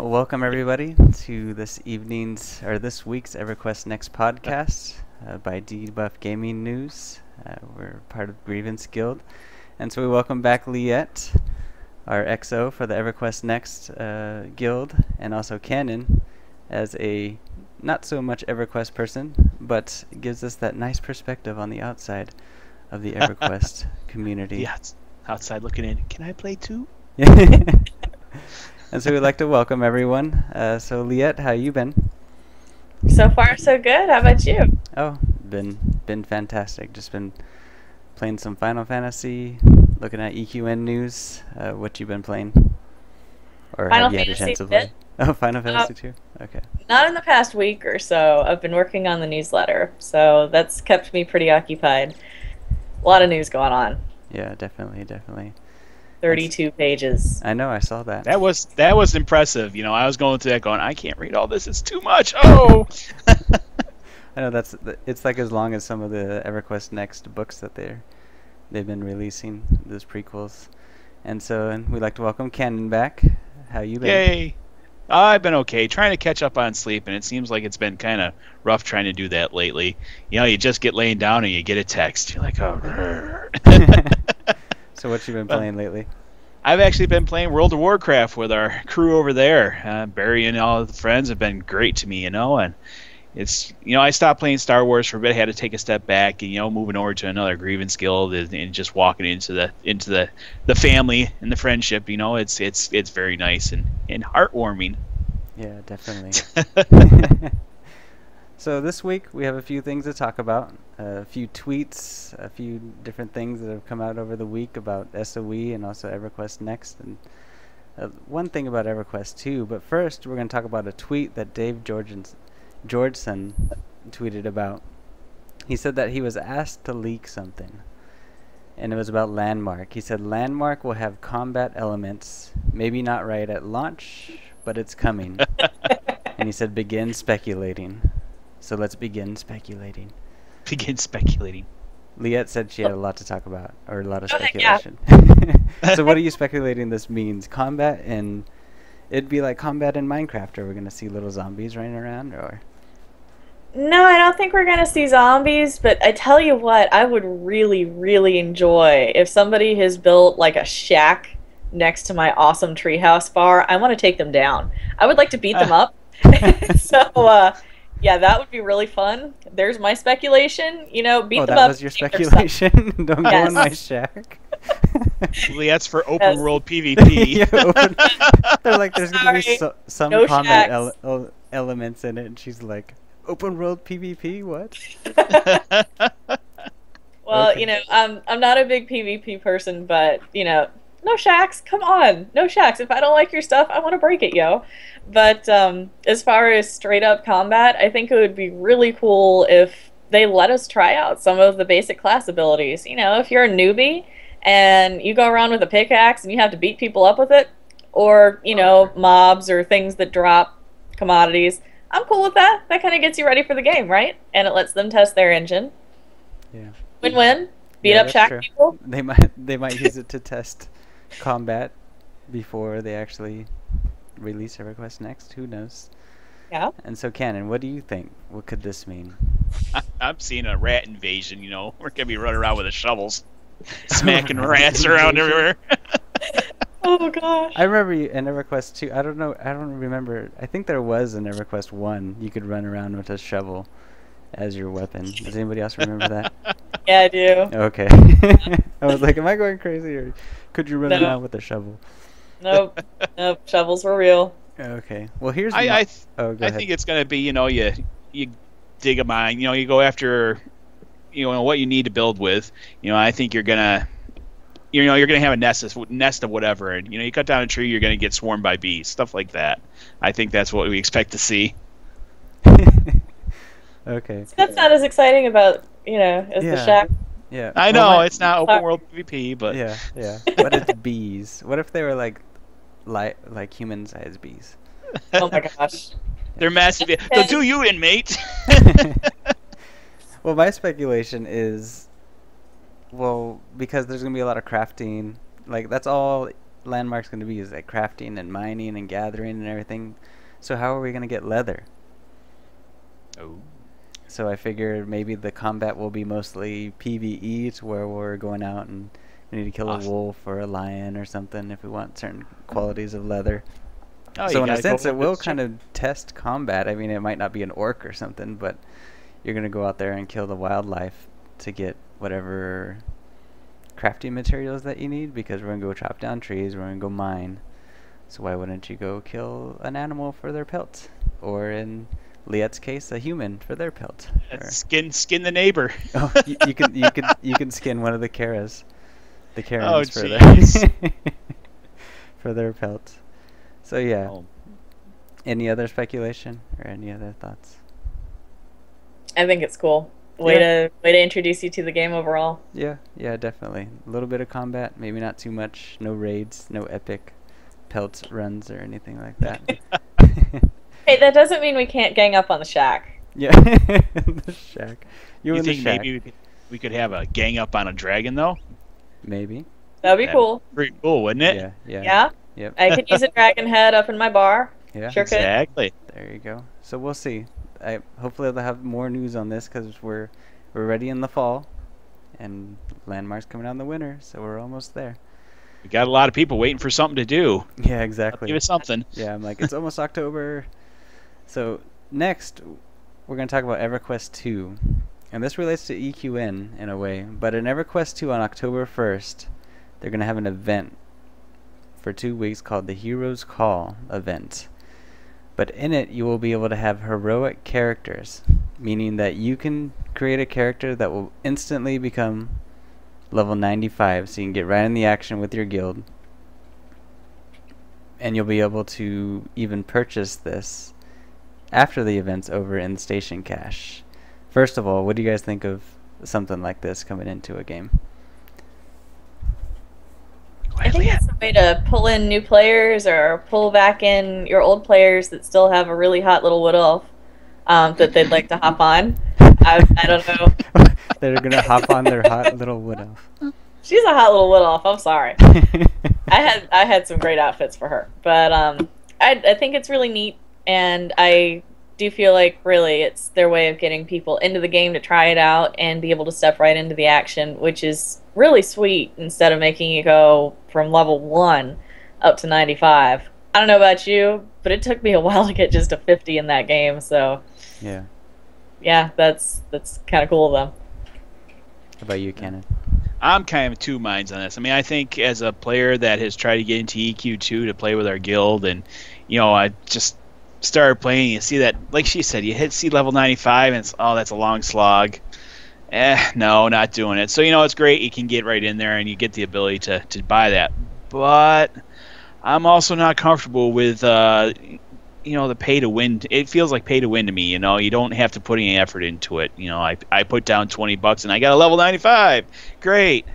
Welcome everybody to this week's EverQuest Next podcast by Debuffed Gaming News. We're part of Grievance Guild, and so we welcome back Liette, our XO for the EverQuest Next guild, and also Cannon as a not so much EverQuest person, but gives us that nice perspective on the outside of the EverQuest community. Yeah, it's outside looking in. Can I play too? And so we'd like to welcome everyone. So Liette, how you been? So far, so good. How about you? Oh, been fantastic. Just been playing some Final Fantasy, looking at EQN news. What you been playing? Or Final have you had a Fantasy chance to play? bit. Oh, Final Fantasy 2? Okay. Not in the past week or so. I've been working on the newsletter, so that's kept me pretty occupied. A lot of news going on. Yeah, definitely. 32 pages. I know, I saw that. That was impressive. You know, I was going through that going, I can't read all this. It's too much. Oh! I know it's like as long as some of the EverQuest Next books that they've been releasing, those prequels. And we'd like to welcome Cannon back. How you been? Yay! I've been okay. Trying to catch up on sleep, and it seems like it's been kind of rough trying to do that lately. You know, you just get laying down and you get a text. You're like, oh. So what you been playing lately? I've actually been playing World of Warcraft with our crew over there. Barry and all the friends have been great to me, you know, and it's, you know, I stopped playing Star Wars for a bit. I had to take a step back and, you know, moving over to another Grievance Guild and just walking into the family and the friendship, you know, it's very nice and heartwarming. Yeah, definitely. So this week we have a few things to talk about, a few tweets, a few different things that have come out over the week about SOE and also EverQuest Next, and one thing about EverQuest too. But first we're going to talk about a tweet that Dave Georgeson tweeted about. He said that he was asked to leak something, and it was about Landmark. He said Landmark will have combat elements, maybe not right at launch, but it's coming. And he said begin speculating. So let's begin speculating. Liette said she had a lot to talk about, or a lot of speculation. Yeah. So what are you speculating this means? Combat in... It'd be like combat in Minecraft. Are we going to see little zombies running around, or...? No, I don't think we're going to see zombies, but I tell you what, I would really, really enjoy if somebody has built like a shack next to my awesome treehouse bar. I want to take them down. I would like to beat them up. So, yeah, that would be really fun. There's my speculation. You know, beat them up. Oh, that was your speculation? Don't go in my shack. That's for open world PvP. Yeah, they're like, there's going to be some no combat elements in it, and she's like, open world PvP? What? Well, okay. You know, I'm not a big PvP person, but, you know, no shacks. Come on. No shacks. If I don't like your stuff, I want to break it, yo. But as far as straight up combat, I think it would be really cool if they let us try out some of the basic class abilities. You know, if you're a newbie and you go around with a pickaxe and you have to beat people up with it, or, you know, mobs or things that drop commodities, I'm cool with that. That kind of gets you ready for the game, right? And it lets them test their engine. Yeah. Win-win. Beat up shack people. They might use it to test combat before they actually release EverQuest Next. Who knows? Yeah. And so, Cannon, what do you think? What could this mean? I'm seeing a rat invasion, you know. We're going to be running around with the shovels, smacking rats around everywhere. Oh, gosh. I remember in EverQuest 2, I don't remember. I think there was in EverQuest 1, you could run around with a shovel as your weapon. Does anybody else remember that? Yeah, I do. Okay. I was like, am I going crazy, or could you run around with a shovel? Nope. Shovels were real. Okay. Well, here's I ahead. think it's going to be, you know, you dig a mine, you know, you go after, you know, what you need to build with. You know, I think you're going to have a nest of whatever, and, you know, you cut down a tree, you're going to get swarmed by bees, stuff like that. I think that's what we expect to see. Okay. So that's not as exciting about, you know, as the shack. Yeah. I know, it's not open world PvP, but... Yeah. But it's bees. What if they were like human-sized bees? Oh my gosh. They're massive. They'll do you in, mate. Well, my speculation is, well, because there's going to be a lot of crafting, like, that's all landmark's going to be is like crafting and mining and gathering and everything. So how are we going to get leather? Oh. So I figured maybe the combat will be mostly PvE, to where we're going out and we need to kill a wolf or a lion or something if we want certain qualities of leather. Oh, So in a sense, it will kind of test combat. I mean, it might not be an orc or something, but you're going to go out there and kill the wildlife to get whatever crafting materials that you need, because we're going to go chop down trees, we're going to go mine. So why wouldn't you go kill an animal for their pelt? Or in Liette's case, a human for their pelt. Skin the neighbor. Oh, you can skin one of the Karens. The Karens for for their pelt. So yeah. Oh. Any other speculation or any other thoughts? I think it's cool. Way to introduce you to the game overall. Yeah, definitely. A little bit of combat, maybe not too much. No raids, no epic pelt runs or anything like that. Hey, that doesn't mean we can't gang up on the shack. Yeah, the shack. You think maybe we could have a gang up on a dragon though? Maybe. That'd be cool. Pretty cool, wouldn't it? Yeah. Yep. I could use a dragon head up in my bar. Yeah. Sure could. Exactly. There you go. So we'll see. Hopefully they'll have more news on this, because we're ready in the fall, and Landmark's coming out in the winter, so we're almost there. We got a lot of people waiting for something to do. Yeah, exactly. Give us something. Yeah, I'm like, it's almost October. So next, we're going to talk about EverQuest 2. And this relates to EQN in a way. But in EverQuest 2 on October 1st, they're going to have an event for 2 weeks called the Hero's Call event. But in it, you will be able to have heroic characters, meaning that you can create a character that will instantly become level 95, so you can get right in the action with your guild. And you'll be able to even purchase this after the event's over in Station Cash. First of all, what do you guys think of something like this coming into a game? I think it's a way to pull in new players or pull back in your old players that still have a really hot little wood elf that they'd like to hop on. I don't know. They're going to hop on their hot little wood elf. She's a hot little wood elf. I'm sorry. I had some great outfits for her. But I think it's really neat, and I do feel like really it's their way of getting people into the game to try it out and be able to step right into the action, which is really sweet, instead of making you go from level 1 up to 95. I don't know about you, but it took me a while to get just to 50 in that game, so yeah, that's kind of cool though. How about you, Cannon? I'm kind of two minds on this. I mean, I think as a player that has tried to get into EQ2 to play with our guild, and I just started playing, you see that, like she said, you hit C level 95 and it's, that's a long slog. No, not doing it. So it's great, you can get right in there and you get the ability to buy that, but I'm also not comfortable with the pay to win. It feels like pay to win to me. You don't have to put any effort into it. I put down $20 and I got a level 95. Great.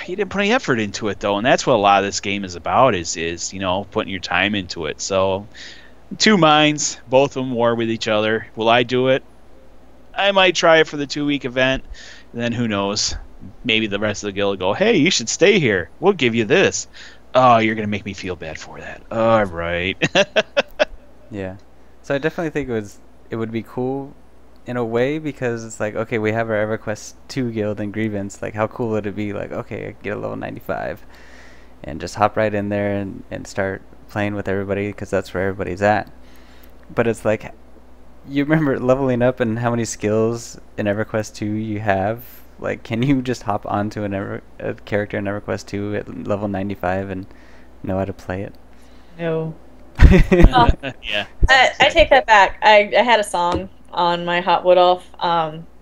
You didn't put any effort into it though, and that's what a lot of this game is about. Is putting your time into it. So, two minds, both of them war with each other. Will I do it? I might try it for the 2-week event. And then who knows? Maybe the rest of the guild will go, hey, you should stay here. We'll give you this. Oh, you're going to make me feel bad for that. All right. Yeah. So I definitely think it would be cool in a way, because it's like, okay, we have our EverQuest 2 guild and Grievance. Like, how cool would it be? Like, okay, I get a level 95 and just hop right in there and start playing with everybody, because that's where everybody's at. But it's like, you remember leveling up and how many skills in EverQuest 2 you have? Like, can you just hop onto a character in EverQuest 2 at level 95 and know how to play it? No. Yeah. I take that back. I had a song on my Hot Wood Elf.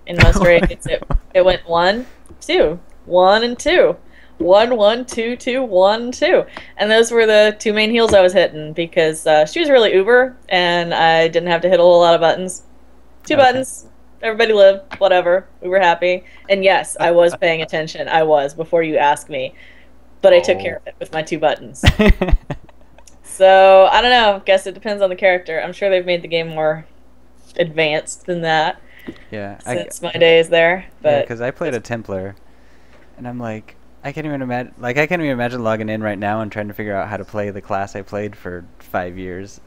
In most raids, it went 1, 2, 1 and 2. 1, 1, 2, 2, 1, 2. And those were the 2 main heals I was hitting, because she was really uber, and I didn't have to hit a whole lot of buttons. 2 buttons. Everybody lived. Whatever. We were happy. And yes, I was paying attention. I was, before you asked me. But I took care of it with my 2 buttons. So, I don't know. Guess it depends on the character. I'm sure they've made the game more advanced than that. Yeah. Since my days there. But because I played a Templar, and I'm like, I can't even imagine. Like, I can't even imagine logging in right now and trying to figure out how to play the class I played for 5 years,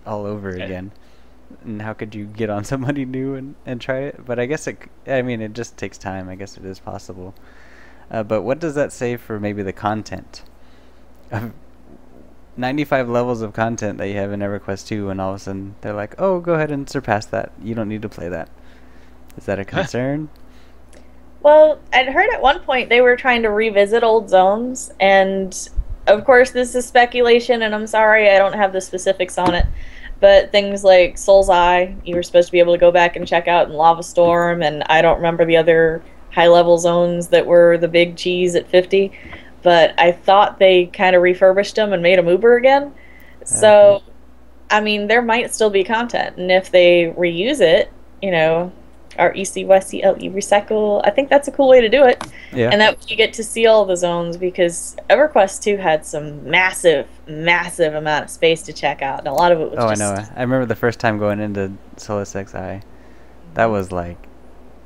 all over again. And how could you get on somebody new and try it? But I guess I mean, it just takes time. I guess it is possible. But what does that say for maybe the content? 95 levels of content that you have in EverQuest 2, and all of a sudden they're like, oh, go ahead and surpass that. You don't need to play that. Is that a concern? Well, I'd heard at one point they were trying to revisit old zones, and of course this is speculation, and I'm sorry I don't have the specifics on it, but things like Soul's Eye, you were supposed to be able to go back and check out in Lava Storm, and I don't remember the other high-level zones that were the big cheese at 50, but I thought they kind of refurbished them and made them Uber again. So, I mean, there might still be content, and if they reuse it, you know, RECYCLE, recycle, I think that's a cool way to do it. Yeah. And that you get to see all the zones, because EverQuest 2 had some massive amount of space to check out, and a lot of it was I just... know. I remember the first time going into Solus XI. That was like...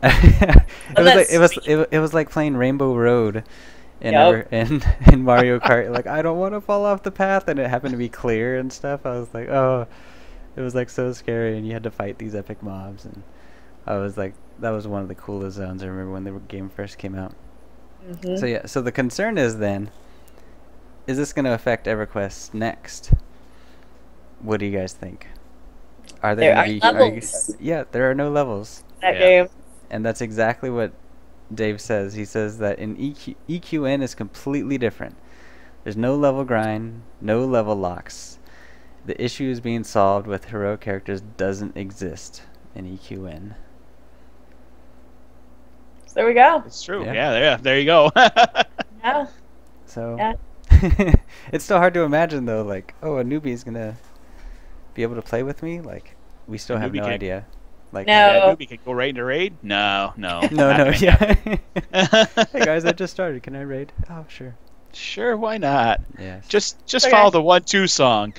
it was like playing Rainbow Road in in Mario Kart. Like, I don't want to fall off the path, and it happened to be clear and stuff. I was like, oh, it was like so scary, and you had to fight these epic mobs, and I was like, that was one of the coolest zones I remember when the game first came out. Mm-hmm. So yeah, so the concern is then, is this going to affect EverQuest next? What do you guys think? Are there levels? Yeah, there are no levels. That game. And that's exactly what Dave says. He says that in EQN is completely different. There's no level grind, no level locks. The issues being solved with heroic characters doesn't exist in EQN. So there we go. It's true. Yeah, there you go. Yeah. So yeah. It's still hard to imagine though, like, oh, a newbie's gonna be able to play with me? Like, we still have no idea. Like, No. Yeah, newbie can go right into raid? No. no, yeah. Hey guys, I just started. Can I raid? Oh, sure. Sure, why not? Yes. Just Okay. follow the 1-2 song.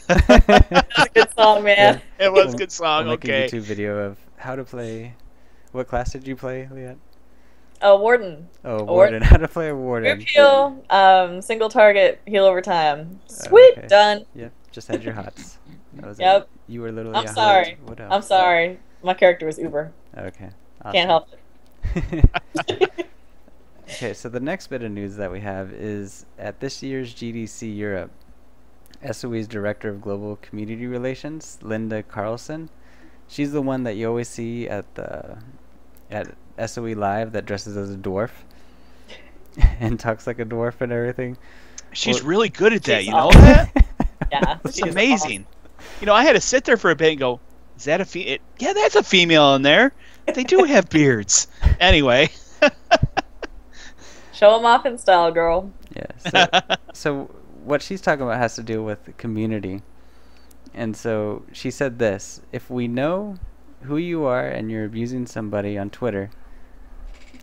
That's a good song, man. It was a good song. We'll make Okay. a YouTube video of how to play. What class did you play, Leanne? Oh, Warden. Oh, Warden. How to play a Warden. Group heal, single target, heal over time. Sweet, Okay. done. Yep, just had your hots. That was Yep. it. You were literally I'm a hot. sorry. What else? I'm sorry. My character was Uber. Okay. Can't help it. Okay, so the next bit of news that we have is at this year's GDC Europe, SOE's Director of Global Community Relations, Linda Carlson. She's the one that you always see at SOE Live that dresses as a dwarf and talks like a dwarf and everything. She's really good at that, She's you know awesome. that? Yeah. It's amazing. You know, I had to sit there for a bit and go, is that a female? Yeah, that's a female in there. They do have beards. Anyway. Show them off in style, girl. Yeah. So what she's talking about has to do with community. And so she said this: if we know who you are and you're abusing somebody on Twitter,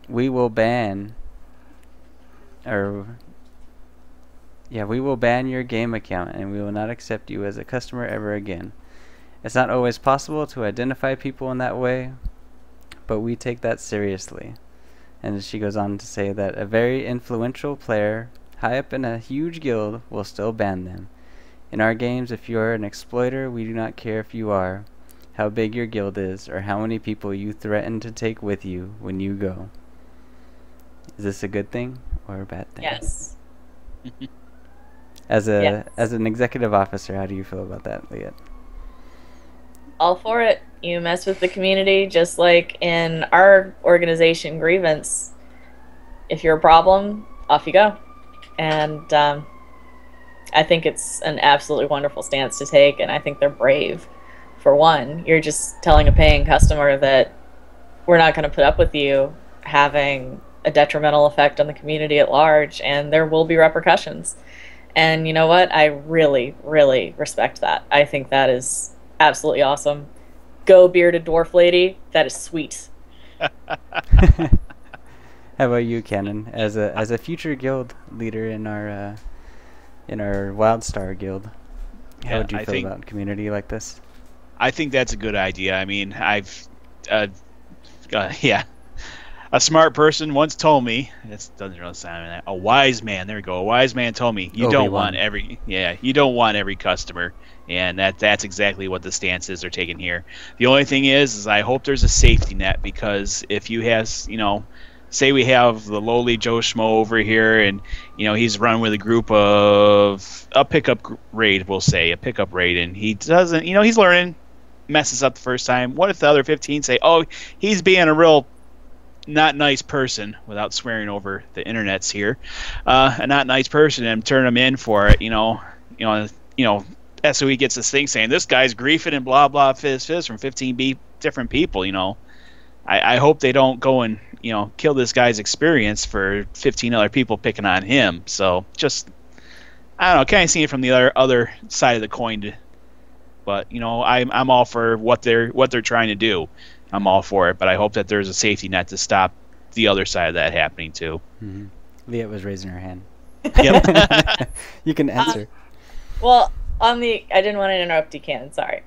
we will ban your game account, and we will not accept you as a customer ever again. It's not always possible to identify people in that way, but we take that seriously. And she goes on to say that a very influential player high up in a huge guild will still ban them. In our games, if you're an exploiter, we do not care if you are, how big your guild is, or how many people you threaten to take with you when you go. Is this a good thing or a bad thing? Yes. As an executive officer, how do you feel about that, Leah? All for it. You mess with the community, just like in our organization, Grievance. If you're a problem, off you go. And I think it's an absolutely wonderful stance to take, and I think they're brave. For one, you're just telling a paying customer that we're not going to put up with you having a detrimental effect on the community at large, and there will be repercussions. And you know what? I really, really respect that. I think that is absolutely awesome. Go bearded dwarf lady. That is sweet. How about you, Cannon? As a future guild leader in our WildStar guild, how would you feel about community like this? I think that's a good idea. I mean, A smart person once told me, this doesn't really sound like that, a wise man, there we go, a wise man told me, you don't want every customer, and that's exactly what the stances are taking here. The only thing is I hope there's a safety net, because if you have, say we have the lowly Joe Schmo over here, and he's run with a group of a pickup raid, we'll say a pickup raid, and he doesn't, he's learning, messes up the first time. What if the other 15 say, oh, he's being a real not nice person, without swearing over the internets here, a not nice person, and turn him in for it, SOE gets this thing saying this guy's griefing and blah blah fizz from 15 different people. I hope they don't go and kill this guy's experience for 15 other people picking on him. So just, I don't know, kind of seeing it from the other side of the coin. But I'm all for what they're trying to do. I'm all for it, but I hope that there's a safety net to stop the other side of that happening too. Mm-hmm. Leah was raising her hand. Yep. You can answer. Well, I didn't want to interrupt you, Ken. Sorry.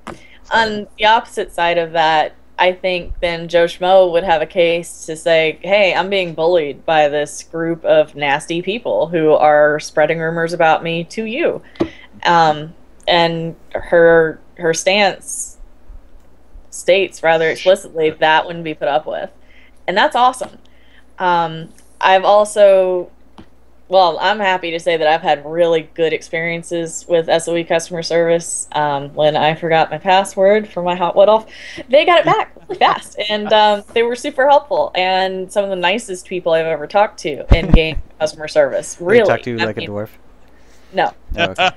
On the opposite side of that, I think then Joe Schmo would have a case to say, hey, I'm being bullied by this group of nasty people who are spreading rumors about me to you. And her stance states rather explicitly that wouldn't be put up with. And that's awesome. I've also... Well, I'm happy to say that I've had really good experiences with SOE customer service. When I forgot my password for my hot off, they got it back really fast, and they were super helpful and some of the nicest people I've ever talked to in game customer service. Really, you talked to like a dwarf? No. Oh, okay.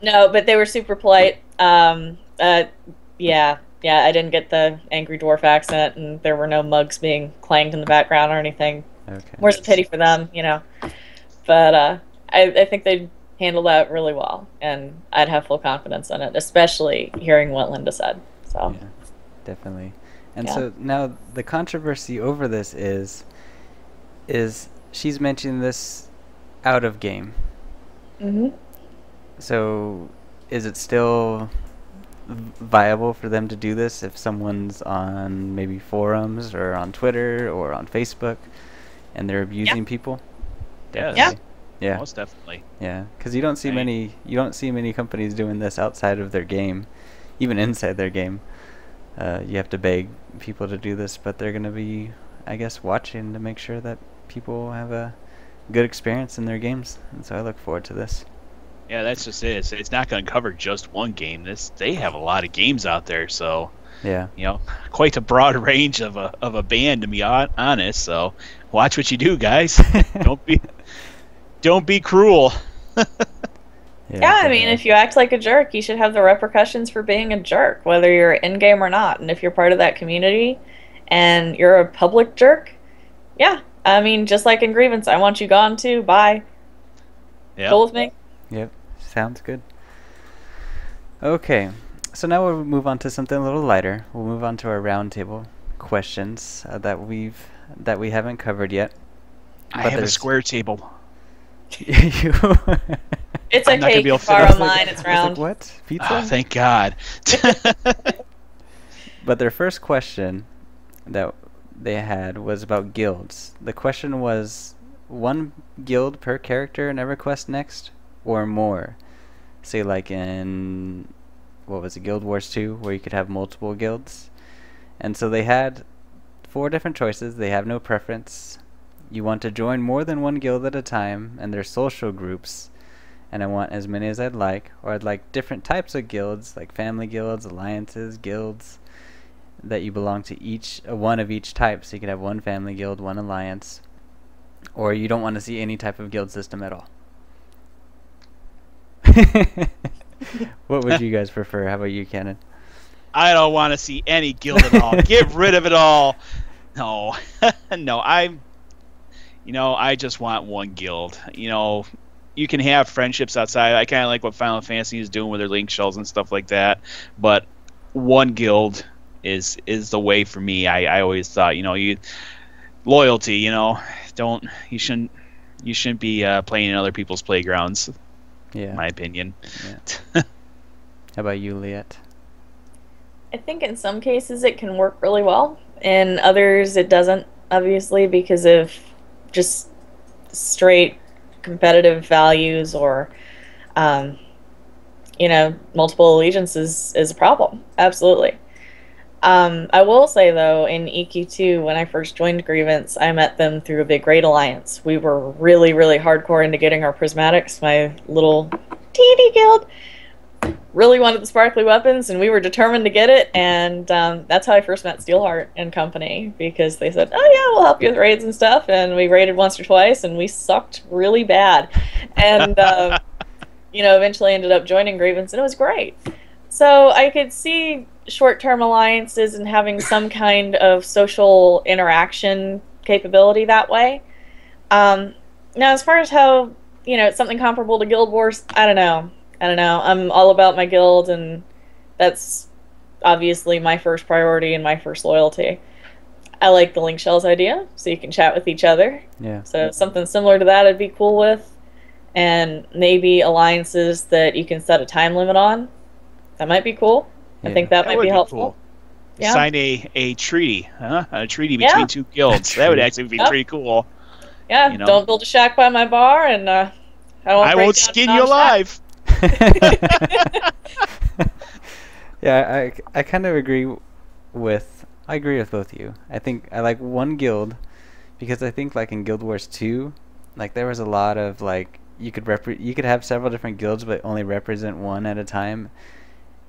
No, but they were super polite. Yeah, I didn't get the angry dwarf accent, and there were no mugs being clanged in the background or anything. Okay. More's a pity for them, But I think they'd handle that really well, and I'd have full confidence in it, especially hearing what Linda said. So, yeah, definitely. And so now the controversy over this is she's mentioning this out of game. Mm-hmm. So is it still viable for them to do this if someone's on maybe forums or on Twitter or on Facebook and they're abusing people? Yes. Yeah. Most definitely. Yeah, because you don't see many companies doing this outside of their game, even inside their game. You have to beg people to do this, but they're going to be, I guess, watching to make sure that people have a good experience in their games. And so I look forward to this. Yeah, that's just it. It's not going to cover just one game. They have a lot of games out there, so yeah, quite a broad range of a band, to be honest. So watch what you do, guys. Don't be cruel. Yeah, I mean, if you act like a jerk, you should have the repercussions for being a jerk, whether you're in-game or not. And if you're part of that community and you're a public jerk, yeah, I mean, just like in Grievance, I want you gone too. Bye. Yeah. Cool with me? Yep, sounds good. Okay, so now we'll move on to something a little lighter. We'll move on to our roundtable questions that we haven't covered yet. I have a square table. It's okay, you can borrow mine, it's round. Like, what? Pizza? Oh, thank God. But their first question that they had was about guilds. The question was, 1 guild per character in EverQuest Next, or more? Say like in, what was it, Guild Wars 2, where you could have multiple guilds. And so they had 4 different choices. They have no preference. You want to join more than 1 guild at a time, and they're social groups, and I want as many as I'd like, or I'd like different types of guilds, like family guilds, alliances, guilds, that you belong to each, one of each type, so you could have 1 family guild, 1 alliance, or you don't want to see any type of guild system at all. What would you guys prefer? How about you, Cannon? I don't want to see any guild at all. Get rid of it all. No. No, I just want 1 guild. You can have friendships outside. I kind of like what Final Fantasy is doing with their link shells and stuff like that. But 1 guild is the way for me. I always thought, loyalty. You shouldn't be playing in other people's playgrounds. Yeah. In my opinion. Yeah. How about you, Liette? I think in some cases it can work really well. In others, it doesn't. obviously, because of just straight competitive values or, um, multiple allegiances is a problem. Absolutely. I will say, though, in EQ2, when I first joined Grievance, I met them through a big raid alliance. We were really, really hardcore into getting our prismatics, my little teeny guild. Really wanted the sparkly weapons, and we were determined to get it, and that's how I first met Steelheart and company, because they said, oh yeah, we'll help you with raids and stuff, and we raided once or twice, and we sucked really bad. And, eventually ended up joining Grievance, and it was great. So I could see short-term alliances and having some kind of social interaction capability that way. Now, as far as how, it's something comparable to Guild Wars, I don't know. I'm all about my guild, and that's obviously my first priority and my first loyalty. I like the link shells idea, so you can chat with each other. Yeah. So something similar to that I'd be cool with. And maybe alliances that you can set a time limit on. That might be cool. Yeah. I think that might be helpful. Cool. Yeah. Sign a treaty, huh? A treaty between two guilds. That would actually be pretty cool. Yeah, don't build a shack by my bar, and I won't skin you alive. Yeah, I kind of agree with both of you. I think I like one guild because I think like in Guild Wars 2, like there was a lot of like you could have several different guilds but only represent one at a time.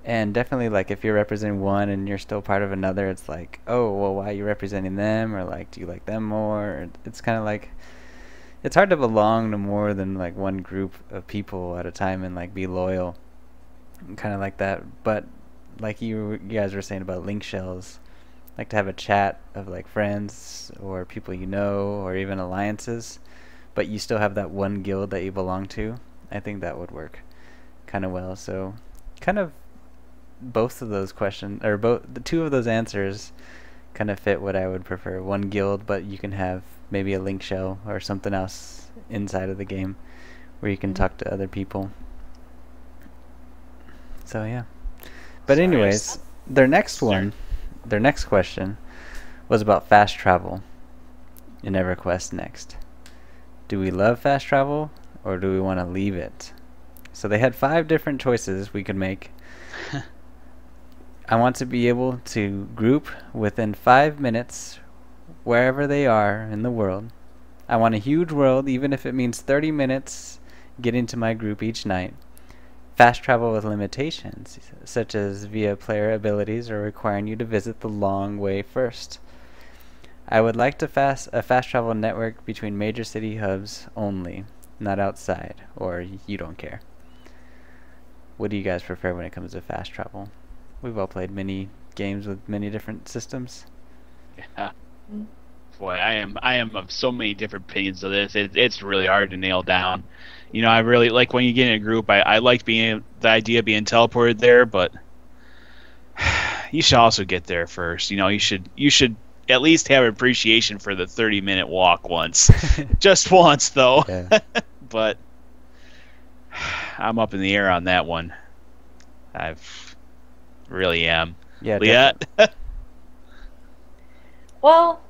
And definitely, like, if you're representing one and you're still part of another, it's like, oh, well, why are you representing them? Or, like, do you like them more? Or it's kind of like, it's hard to belong to more than, like, one group of people at a time and, like, be loyal. Kind of like that. But, like you guys were saying about link shells, like, to have a chat of, like, friends or people you know or even alliances, but you still have that one guild that you belong to, I think that would work kind of well. So, kind of both of those questions, or the two of those answers kind of fit what I would prefer. One guild, but you can have maybe a link shell or something else inside of the game where you can talk to other people. So yeah. But anyways, their next question was about fast travel in EverQuest Next. Do we love fast travel or do we want to leave it? So they had 5 different choices we could make. I want to be able to group within 5 minutes wherever they are in the world. I want a huge world, even if it means 30 minutes getting to my group each night. Fast travel with limitations, such as via player abilities or requiring you to visit the long way first. I would like a fast travel network between major city hubs only, not outside, or you don't care. What do you guys prefer when it comes to fast travel? We've all played many games with many different systems. Yeah. Boy, I am of so many different opinions of this. It's really hard to nail down. I really like when you get in a group. I like the idea of being teleported there, but you should also get there first. You should at least have appreciation for the 30-minute walk once, just once though. Yeah. But I'm up in the air on that one. Really am. Yeah, Leah? Well,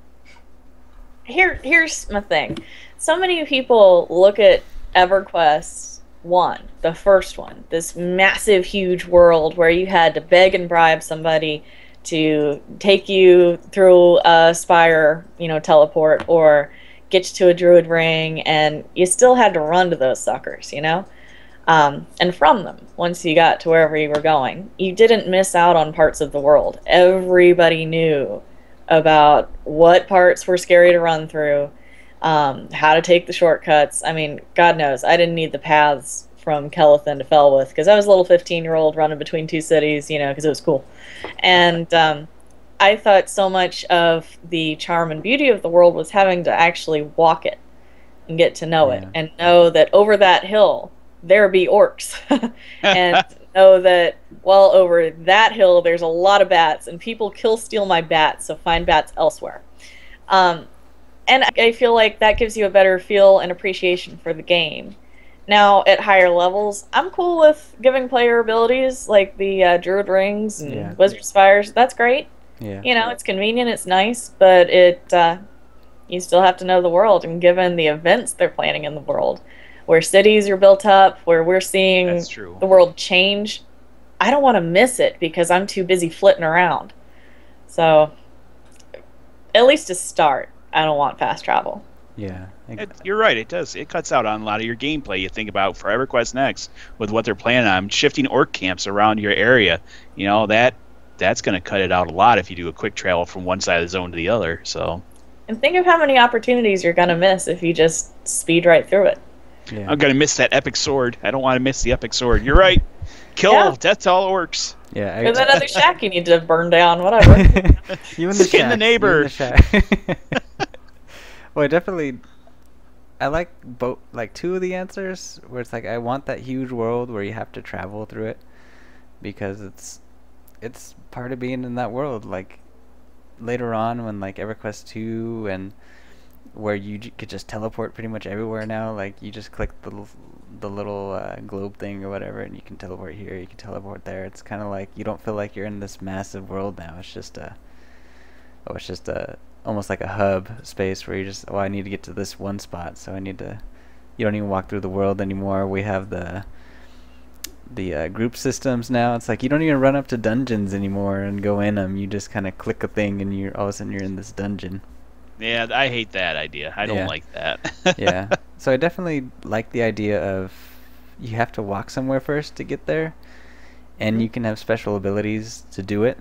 here's my thing. So many people look at EverQuest 1, the first one, this massive, huge world where you had to beg and bribe somebody to take you through a spire, teleport, or get you to a druid ring, and you still had to run to those suckers, and from them, once you got to wherever you were going, you didn't miss out on parts of the world. Everybody knew about what parts were scary to run through, how to take the shortcuts. I mean, God knows, I didn't need the paths from Kellethan to Felwith, because I was a little 15-year-old running between 2 cities, because it was cool. And I thought so much of the charm and beauty of the world was having to actually walk it and get to know it, and know that over that hill there be orcs, and know that over that hill there's a lot of bats, and people steal my bats, so find bats elsewhere. And I feel like that gives you a better feel and appreciation for the game. Now, at higher levels, I'm cool with giving player abilities like the Druid Rings and Wizard Spires. That's great. Yeah. It's convenient, it's nice, but it You still have to know the world, and given the events they're planning in the world, where cities are built up, where we're seeing That's true. the world change, I don't want to miss it because I'm too busy flitting around. So, at least to start, I don't want fast travel. Yeah. You're right. It does. It cuts out on a lot of your gameplay. You think about for EverQuest Next with what they're planning on shifting orc camps around your area. You know that's going to cut it out a lot if you do a quick travel from one side of the zone to the other. So. And think of how many opportunities you're going to miss if you just speed right through it. Yeah. I'm going to miss that epic sword. I don't want to miss the epic sword. You're right. Kill. Yeah. Death to all orcs. Yeah. Or that other shack you need to burn down, whatever. You and the Skin the shack, neighbor. you and the shack. Well, I like both, like two of the answers where it's like I want that huge world where you have to travel through it because it's part of being in that world. Like later on when like EverQuest 2 and where you could just teleport pretty much everywhere now. Like you just click the little globe thing or whatever, and you can teleport here, you can teleport there. It's kind of like you don't feel like you're in this massive world now. It's just almost like a hub space where you just, I need to get to this one spot, so you don't even walk through the world anymore. We have the group systems now. It's like you don't even run up to dungeons anymore and go in them. You just kind of click a thing and all of a sudden you're in this dungeon. Yeah, I hate that idea. I don't like that. Yeah. So I definitely like the idea of you have to walk somewhere first to get there, and you can have special abilities to do it.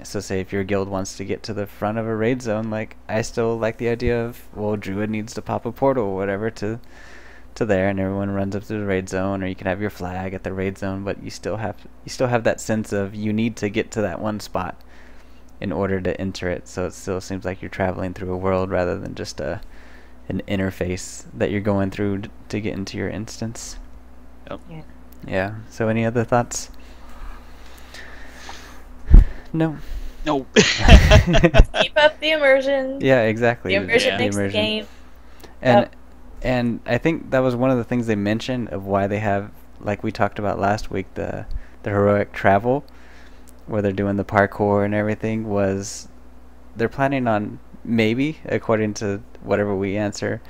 So say if your guild wants to get to the front of a raid zone, like I still like the idea of, well, Druid needs to pop a portal or whatever to there, and everyone runs up to the raid zone, or you can have your flag at the raid zone, but you still have that sense of you need to get to that one spot in order to enter it. So it still seems like you're traveling through a world rather than just an interface that you're going through to get into your instance. Yep. Yeah. So any other thoughts? No. No. Keep up the immersion. Yeah, exactly. The immersion Yeah. makes the game. And I think that was one of the things they mentioned of why they have, like we talked about last week, the heroic travel, where they're doing the parkour and everything, was they're planning on, maybe, according to whatever we answer,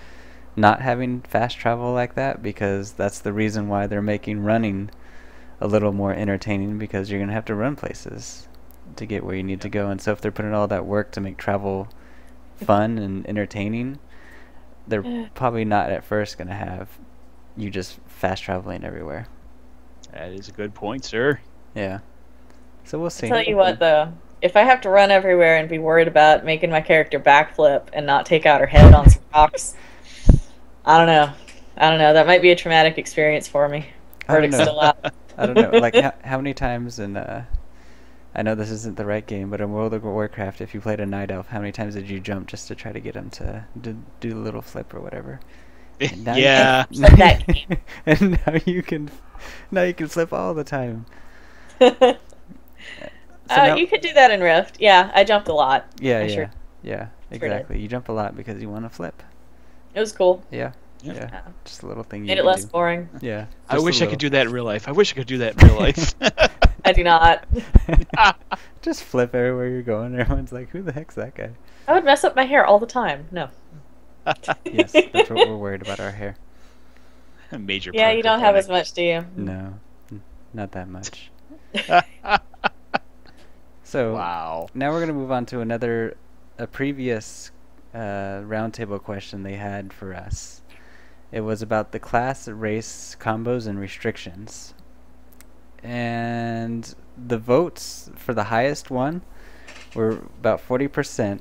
not having fast travel like that, because that's the reason why they're making running a little more entertaining, because you're going to have to run places to get where you need to go. And so if they're putting all that work to make travel fun and entertaining, they're probably not at first going to have you just fast traveling everywhere. That is a good point, sir. Yeah. So we'll see. I'll tell you what, though. If I have to run everywhere and be worried about making my character backflip and not take out her head on some rocks, I don't know. That might be a traumatic experience for me. Verdict's still out. I don't know. Like, how many times in... I know this isn't the right game, but in World of Warcraft, if you played a Night Elf, how many times did you jump just to try to get him to do the little flip or whatever? Yeah. And now you can flip all the time. You could do that in Rift. Yeah, I jumped a lot. Yeah, Sure. yeah, exactly. You jump a lot because you want to flip. It was cool. Yeah. Just a little thing. Made it less boring. Yeah. I wish I could do that in real life. I do not. Just flip everywhere you're going. Everyone's like, "Who the heck's that guy?" I would mess up my hair all the time. No. Yes, that's what we're worried about, our hair. Major. Yeah, you don't have as much, do you? No, not that much. So wow. Now we're gonna move on to a previous roundtable question they had for us. It was about the class, race, combos, and restrictions. And the votes for the highest one were about 40%,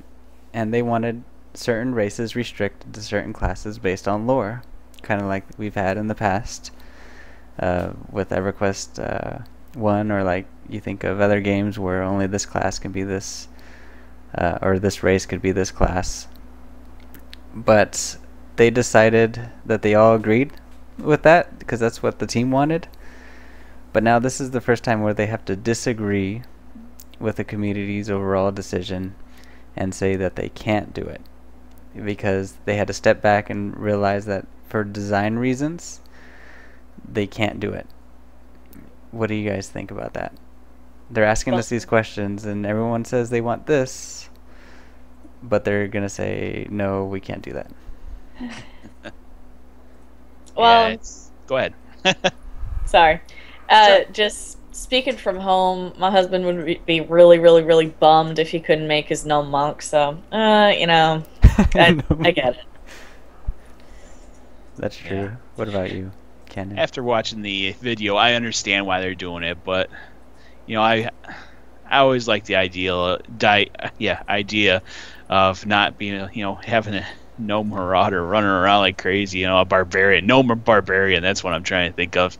and they wanted certain races restricted to certain classes based on lore, kind of like we've had in the past with EverQuest 1, or like you think of other games where only this class can be this, or this race could be this class. But they decided that they all agreed with that because that's what the team wanted. But now this is the first time where they have to disagree with the community's overall decision and say that they can't do it because they had to step back and realize that for design reasons they can't do it. What do you guys think about that? They're asking us these questions and everyone says they want this, but they're gonna say no, we can't do that. Well, go ahead. sorry. Sure. Just speaking from home, my husband would be really, really, really bummed if he couldn't make his gnome monk. So, I get it. That's true. Yeah. What about you, Ken? After watching the video, I understand why they're doing it, but I always like the idea of not being, having a no marauder running around like crazy, a barbarian, no barbarian. That's what I'm trying to think of,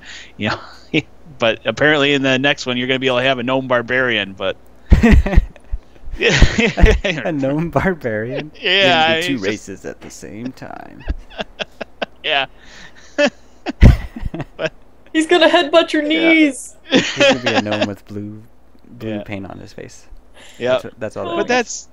But apparently in the next one, you're going to be able to have a gnome barbarian, but a gnome barbarian. Yeah, two races at the same time. Yeah. But he's gonna headbutt your knees. He's gonna be a gnome with blue paint on his face. Yeah, that's all. But that's,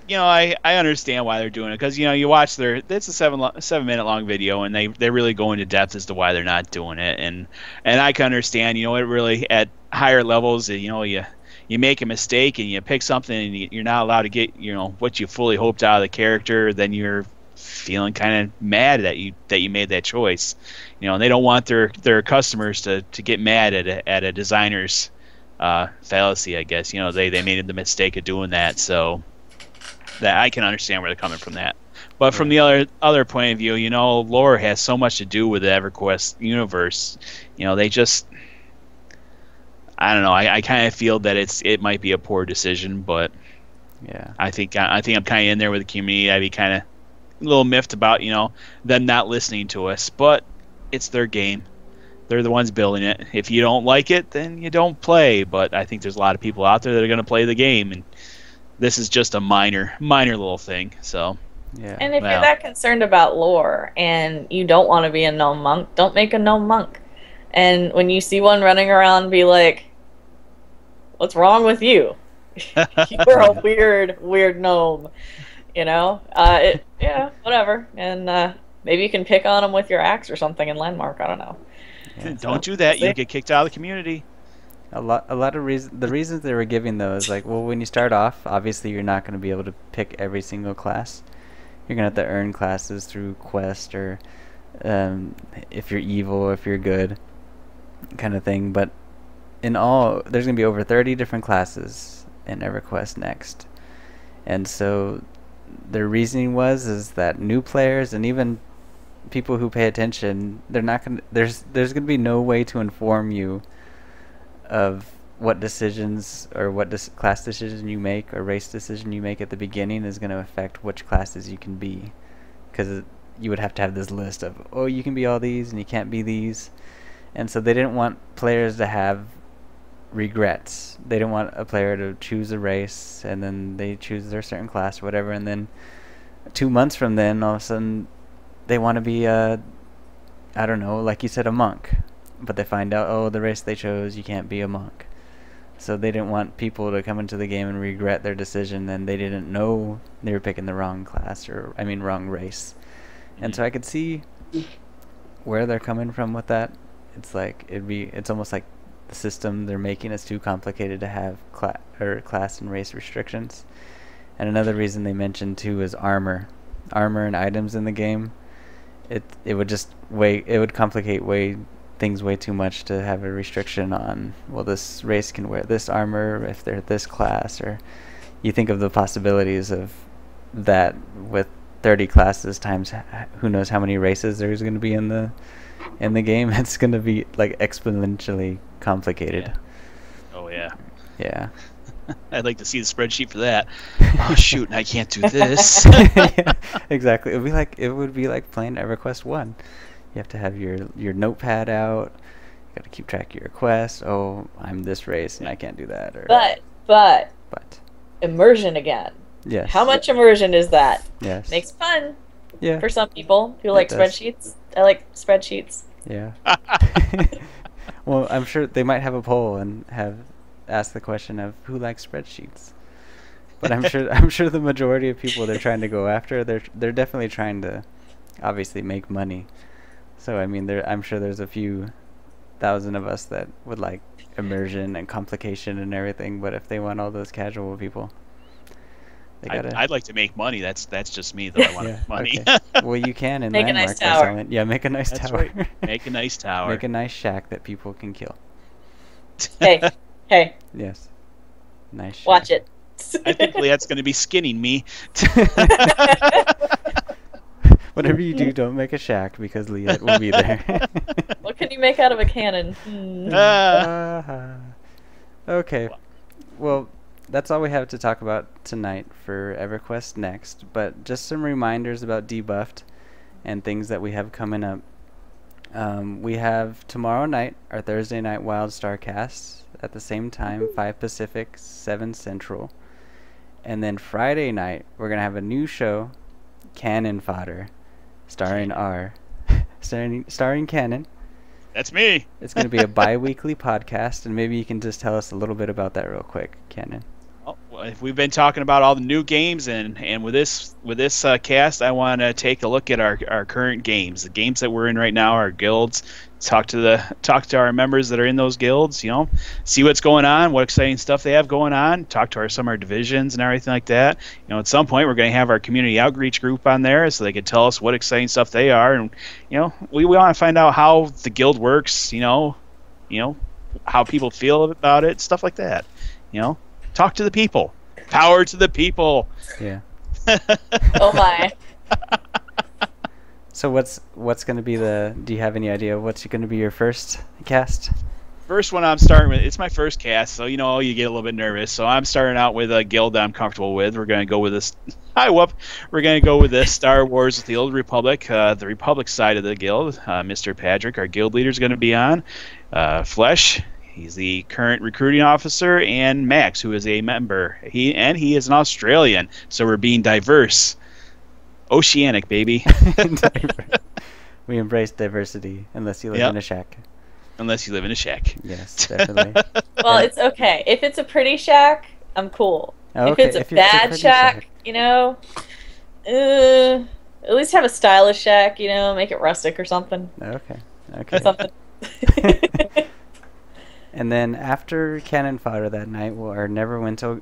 I understand why they're doing it, because you watch it's a 7-minute long video, and they really go into depth as to why they're not doing it, and I can understand. It really at higher levels, you make a mistake and you pick something and you're not allowed to get what you fully hoped out of the character, then you're feeling kind of mad that you made that choice, and they don't want their customers to get mad at a designer's fallacy, I guess. They made the mistake of doing that, so that I can understand where they're coming from that. But from the other point of view, lore has so much to do with the EverQuest universe. They just, I don't know. I kind of feel that it might be a poor decision, but yeah, I think I'm kind of in there with the community. I'd be kind of a little miffed about them not listening to us, but it's their game. They're the ones building it. If you don't like it, then you don't play. But I think there's a lot of people out there that are going to play the game, and this is just a minor little thing. So yeah. And if you're that concerned about lore and you don't want to be a gnome monk, don't make a gnome monk. And when you see one running around, be like, "What's wrong with you? You're a weird gnome." Whatever. And maybe you can pick on them with your axe or something in Landmark. I don't know. Yeah, don't do that. You'll get kicked out of the community. A lot of the reasons they were giving though is like, well, when you start off, obviously you're not going to be able to pick every single class. You're going to have to earn classes through quest or if you're evil, if you're good, kind of thing. But in all, there's going to be over 30 different classes in EverQuest next. And so their reasoning is that new players and even people who pay attention, they're not going to, there's going to be no way to inform you of what decisions or what class decision you make or race decision you make at the beginning is going to affect which classes you can be, because you would have to have this list of, oh, you can be all these and you can't be these. And so they didn't want players to have regrets. They didn't want a player to choose a race and then they choose their certain class or whatever, and then 2 months from then all of a sudden they want to be I don't know, like you said, a monk, but they find out, oh, the race they chose, you can't be a monk. So they didn't want people to come into the game and regret their decision and they didn't know they were picking the wrong class, or wrong race. And so I could see where they're coming from with that. It's like it's almost like the system they're making is too complicated to have class and race restrictions. And another reason they mentioned too is armor and items in the game. It would complicate things way too much to have a restriction on, well, this race can wear this armor if they're this class, or you think of the possibilities of that with 30 classes times who knows how many races there's going to be in the game. It's going to be like exponentially complicated. Yeah. Oh yeah. Yeah. I'd like to see the spreadsheet for that. Oh shoot, and I can't do this. Yeah, exactly. It would be like playing EverQuest 1. You have to have your notepad out. You got to keep track of your quests. Oh, I'm this race and I can't do that. Or But immersion again. Yes. How much immersion is that? Yes. Makes fun. Yeah. For some people who like spreadsheets. I like spreadsheets. Yeah. Well, I'm sure they might have a poll and have asked the question of who likes spreadsheets. But I'm sure the majority of people they're trying to go after, they're definitely trying to obviously make money. So I'm sure there's a few thousand of us that would like immersion and complication and everything, but if they want all those casual people, I'd like to make money. That's just me, though. I want money. Okay. Well, you can in Make a Landmark. nice tower. Yeah, make a nice That's tower. right. Make a nice tower. Make a nice shack that people can kill. Hey, hey, Yes. Nice shack. watch it. I think Liette's going to be skinning me. Whatever you do, don't make a shack because Liette will be there. What can you make out of a cannon? Okay. Well, that's all we have to talk about tonight for EverQuest Next. But just some reminders about Debuffed and things that we have coming up. We have tomorrow night our Thursday night Wild Star cast at the same time, 5 Pacific, 7 Central. And then Friday night we're gonna have a new show, Cannon Fodder, starring starring Cannon. That's me. It's going to be a bi-weekly podcast, and maybe you can just tell us a little bit about that real quick, Cannon. Well, if we've been talking about all the new games, and with this cast, I want to take a look at our current games, the games that we're in right now, our guilds. Talk to our members that are in those guilds. See what's going on, what exciting stuff they have going on. Talk to some of our divisions and everything like that. At some point we're going to have our community outreach group on there, so they can tell us what exciting stuff they are, and we want to find out how the guild works. How people feel about it, stuff like that. Talk to the people. Power to the people. Yeah. Oh my. So what's going to be do you have any idea what's going to be your first cast? First one I'm starting with, it's my first cast, so you get a little bit nervous. So I'm starting out with a guild that I'm comfortable with. We're going to go with this. We're going to go with this Star Wars with the Old Republic, the Republic side of the guild. Mr. Patrick, our guild leader, is going to be on. Flesh, he's the current recruiting officer, and Max, who is a member. He is an Australian, so we're being diverse. Oceanic, baby. We embrace diversity, unless you live in a shack. Unless you live in a shack. Yes, definitely. Well, it's okay. If it's a pretty shack, I'm cool. Okay, If it's a bad shack, at least have a stylish shack, make it rustic or something. Okay. Something. And then after Cannon Fodder that night, our Neverwinter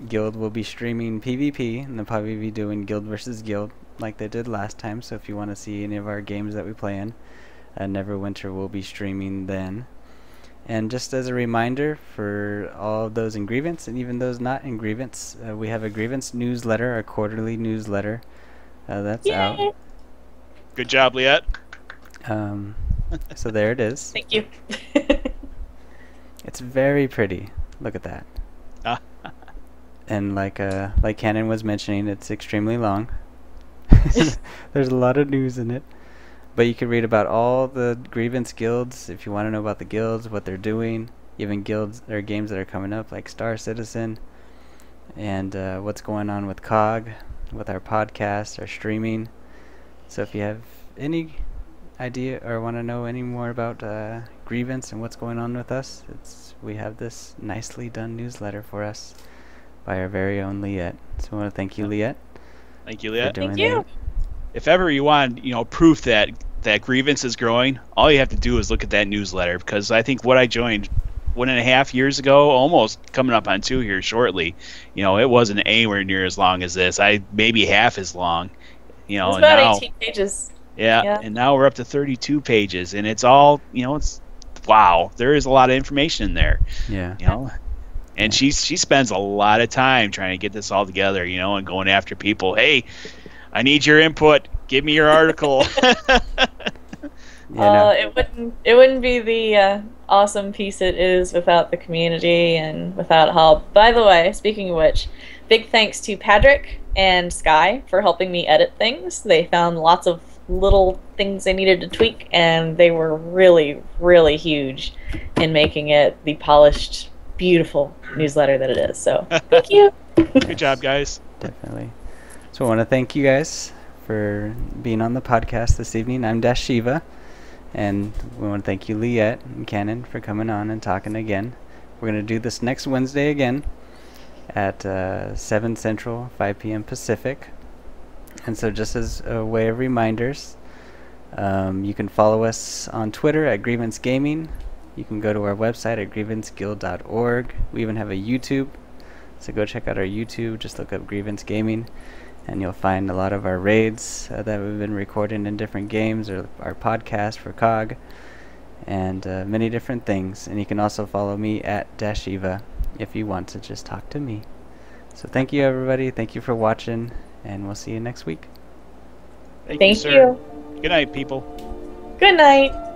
guild will be streaming PvP, and they'll probably be doing guild versus guild like they did last time. So if you want to see any of our games that we play in, Neverwinter will be streaming then. And just as a reminder for all of those in Grievance and even those not in Grievance, we have a Grievance newsletter, our quarterly newsletter. That's out. Good job, Liette. So there it is. Thank you. It's very pretty. Look at that. And like Cannon was mentioning, it's extremely long. There's a lot of news in it. But you can read about all the Grievance guilds if you want to know about the guilds, what they're doing, even guilds or games that are coming up like Star Citizen, and what's going on with COG, with our podcast, our streaming. So if you have any idea or want to know any more about Grievance and what's going on with us, we have this nicely done newsletter for us by our very own Liette. So I want to thank you, Liette. Thank you, Liette. Thank you. That. If ever you want, proof that Grievance is growing, all you have to do is look at that newsletter, because I think what I joined 1.5 years ago, almost coming up on 2 here shortly, it wasn't anywhere near as long as this. Maybe half as long. It's about 18 pages. Yeah, and now we're up to 32 pages, and it's all, it's wow. There is a lot of information in there. Yeah. And she spends a lot of time trying to get this all together, and going after people. Hey, I need your input. Give me your article. It wouldn't be the awesome piece it is without the community and without help. By the way, speaking of which, big thanks to Patrick and Sky for helping me edit things. They found lots of little things they needed to tweak, and they were really, really huge in making it the polished, beautiful newsletter that it is. So thank you. Good job, guys. Definitely. So I want to thank you guys for being on the podcast this evening. I'm Dash Shiva, and we want to thank you, Liette and Cannon, for coming on and talking again. We're going to do this next Wednesday again at 7 Central, 5 p.m. Pacific. And so just as a way of reminders, you can follow us on Twitter at Grievance Gaming. You can go to our website at grievanceguild.org. We even have a YouTube So go check out our YouTube. Just look up Grievance Gaming, and you'll find a lot of our raids that we've been recording in different games, or our podcast for COG, and many different things. And you can also follow me at Dashiva if you want to just talk to me. So thank you, everybody. Thank you for watching, and we'll see you next week. Thank you. Good night, people. Good night.